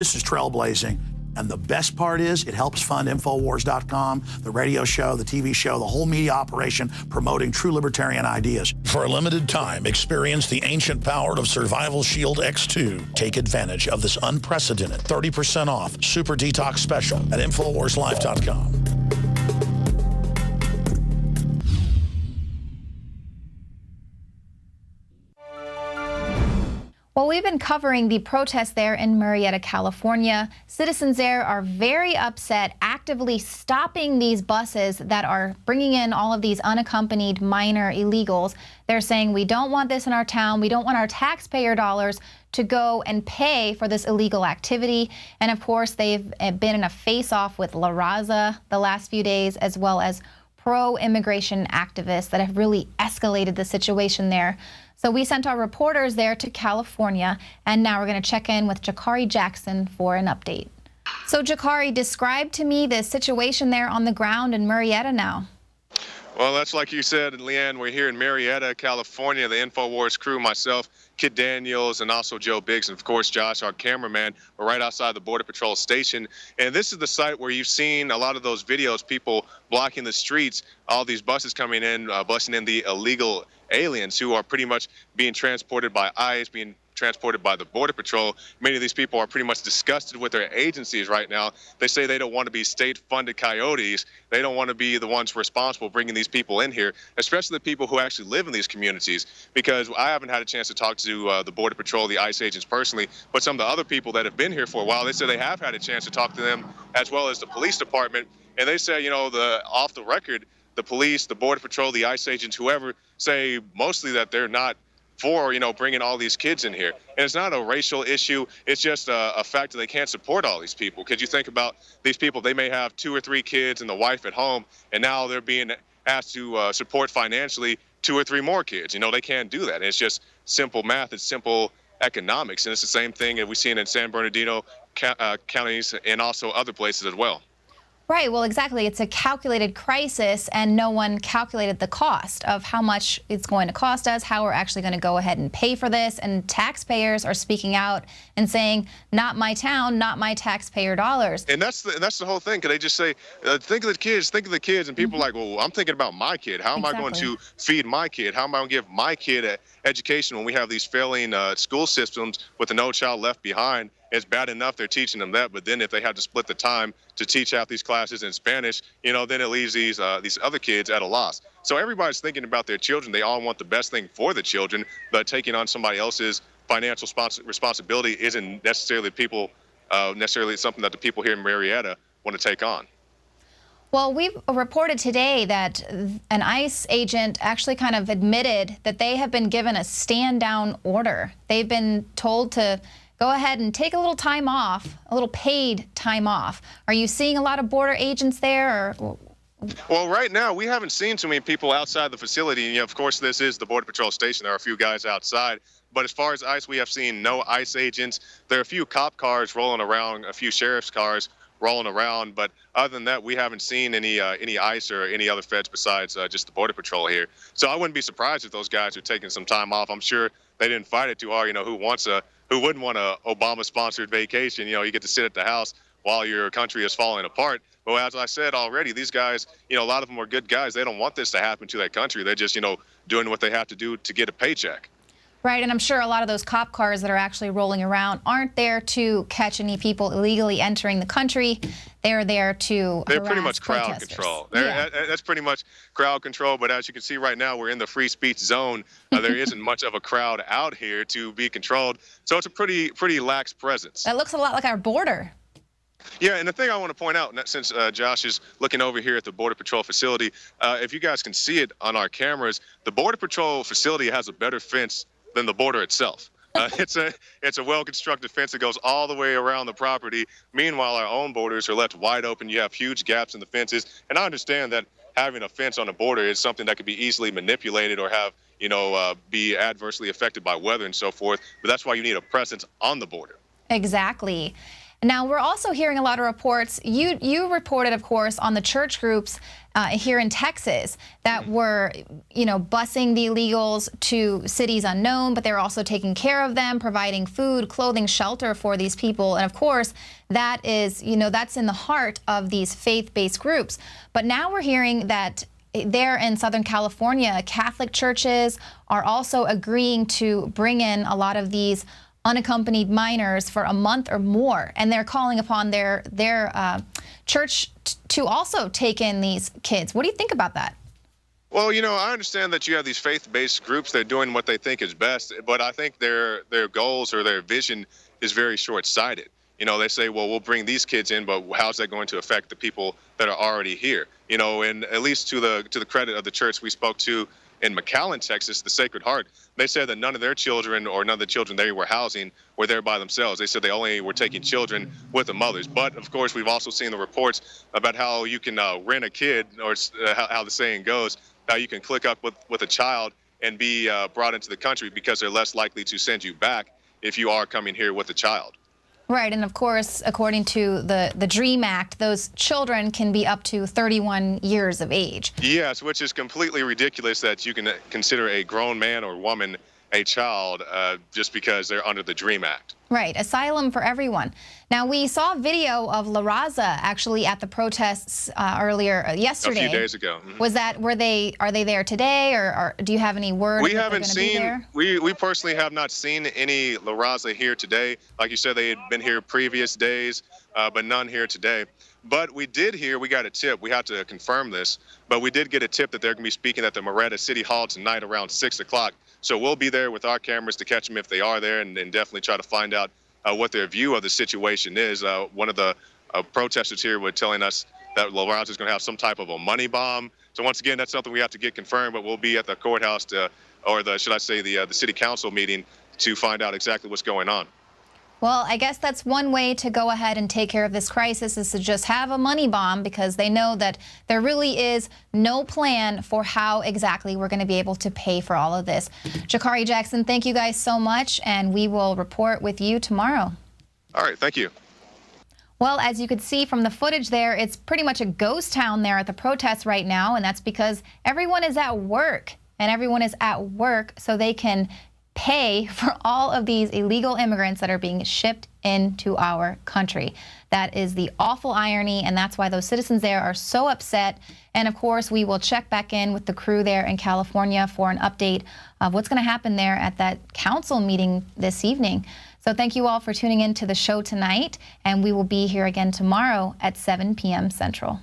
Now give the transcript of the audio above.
This is trailblazing. And the best part is it helps fund INFOWARS.com, the radio show, the TV show, the whole media operation promoting true libertarian ideas. For a limited time, experience the ancient power of Survival Shield X2. Take advantage of this unprecedented 30% off Super Detox special at InfoWarsLife.com. Well, we've been covering the protests there in Marietta, California. Citizens there are very upset, actively stopping these buses that are bringing in all of these unaccompanied minor illegals. They're saying, we don't want this in our town. We don't want our taxpayer dollars to go and pay for this illegal activity. And of course, they've been in a face-off with La Raza the last few days, as well as pro-immigration activists that have really escalated the situation there. So we sent our reporters there to California, and now we're going to check in with Jakari Jackson for an update. So Jakari, describe to me the situation there on the ground in Marietta now. Well, that's like you said, Leanne, we're here in Marietta, California, the InfoWars crew, myself, Kid Daniels, and also Joe Biggs, and of course Josh, our cameraman. We're right outside the Border Patrol station. And this is the site where you've seen a lot of those videos, people blocking the streets, all these buses coming in, busing in the illegal aliens who are pretty much being transported by ICE, being transported by the Border Patrol. Many of these people are pretty much disgusted with their agencies right now. They say they don't want to be state-funded coyotes. They don't want to be the ones responsible bringing these people in here, especially the people who actually live in these communities, because I haven't had a chance to talk to the Border Patrol, the ICE agents personally, but some of the other people that have been here for a while, they say they have had a chance to talk to them, as well as the police department. And they say, you know, off the record, the police, the Border Patrol, the ICE agents, whoever, say mostly that they're not for, you know, bringing all these kids in here. And it's not a racial issue. It's just a fact that they can't support all these people. Because you think about these people, they may have 2 or 3 kids and the wife at home, and now they're being asked to support financially 2 or 3 more kids. You know, they can't do that. And it's just simple math. It's simple economics. And it's the same thing that we've seen in San Bernardino counties and also other places as well. Right, well, exactly. It's a calculated crisis, and no one calculated the cost of how much it's going to cost us, how we're actually going to go ahead and pay for this. And taxpayers are speaking out and saying, not my town, not my taxpayer dollars. And that's the whole thing. Because they just say, think of the kids, and people are like, well, I'm thinking about my kid. How am I going to feed my kid? How am I going to give my kid an education when we have these failing school systems with the No Child Left Behind? It's bad enough they're teaching them that, but then if they have to split the time to teach out these classes in Spanish, you know, then it leaves these other kids at a loss. So everybody's thinking about their children. They all want the best thing for the children, but taking on somebody else's financial responsibility isn't necessarily something that the people here in Marietta want to take on. Well, we've reported today that an ICE agent actually kind of admitted that they have been given a stand-down order. They've been told to go ahead and take a little time off, a little paid time off. Are you seeing a lot of border agents there? Or? Well, right now, we haven't seen too many people outside the facility. You know, of course, this is the Border Patrol station. There are a few guys outside. But as far as ICE, we have seen no ICE agents. There are a few cop cars rolling around, a few sheriff's cars rolling around. But other than that, we haven't seen any ICE or any other feds besides just the Border Patrol here. So I wouldn't be surprised if those guys are taking some time off. I'm sure they didn't fight it too hard. You know, who wouldn't want a Obama-sponsored vacation? You know, you get to sit at the house while your country is falling apart. But as I said already, these guys, you know, a lot of them are good guys. They don't want this to happen to their country. They're just, you know, doing what they have to do to get a paycheck. Right, and I'm sure a lot of those cop cars that are actually rolling around aren't there to catch any people illegally entering the country. They're there to They're pretty much crowd control. That's pretty much crowd control, but as you can see right now, we're in the free speech zone. There isn't much of a crowd out here to be controlled, so it's a pretty lax presence. That looks a lot like our border. Yeah, and the thing I want to point out, since Josh is looking over here at the Border Patrol facility, if you guys can see it on our cameras, the Border Patrol facility has a better fence than the border itself. It's a well-constructed fence that goes all the way around the property. Meanwhile, our own borders are left wide open. You have huge gaps in the fences. And I understand that having a fence on a border is something that could be easily manipulated or have, you know, be adversely affected by weather and so forth. But that's why you need a presence on the border. Exactly. Now, we're also hearing a lot of reports. You reported, of course, on the church groups here in Texas that were, busing the illegals to cities unknown, but they're also taking care of them, providing food, clothing, shelter for these people. And of course, that is, that's in the heart of these faith-based groups. But now we're hearing that there in Southern California, Catholic churches are also agreeing to bring in a lot of these unaccompanied minors for a month or more, and they're calling upon their church to also take in these kids. What do you think about that? Well, I understand that you have these faith-based groups that are doing what they think is best, but I think their goals or their vision is very short-sighted. They say, well, we'll bring these kids in, but how's that going to affect the people that are already here? And at least to the credit of the church we spoke to in McAllen, Texas, the Sacred Heart, they said that none of their children or none of the children they were housing were there by themselves. They said they only were taking children with the mothers. But, of course, we've also seen the reports about how you can rent a kid, or how the saying goes, how you can click up with a child and be brought into the country because they're less likely to send you back if you are coming here with a child. Right, and of course, according to the DREAM Act, those children can be up to 31 years of age. Yes, which is completely ridiculous that you can consider a grown man or woman a child just because they're under the DREAM Act. Right, asylum for everyone. Now, we saw a video of La Raza actually at the protests yesterday. A few days ago. Mm-hmm. Are they there today, or do you have any word? We haven't seen, we personally have not seen any La Raza here today. Like you said, they had been here previous days, but none here today. But we got a tip. We have to confirm this, but we did get a tip that they're going to be speaking at the Moretta City Hall tonight around 6 o'clock. So we'll be there with our cameras to catch them if they are there, and definitely try to find out what their view of the situation is. One of the protesters here was telling us that La Raza is going to have some type of a money bomb. So once again, that's something we have to get confirmed, but we'll be at the courthouse the city council meeting to find out exactly what's going on. Well, I guess that's one way to go ahead and take care of this crisis, is to just have a money bomb, because they know that there really is no plan for how exactly we're going to be able to pay for all of this. Jakari Jackson, thank you guys so much, and we will report with you tomorrow. All right, thank you. Well, as you could see from the footage there, it's pretty much a ghost town there at the protests right now, and that's because everyone is at work, so they can pay for all of these illegal immigrants that are being shipped into our country. That is the awful irony, and that's why those citizens there are so upset. And of course, we will check back in with the crew there in California for an update of what's going to happen there at that council meeting this evening. So thank you all for tuning in to the show tonight, and we will be here again tomorrow at 7 p.m. Central.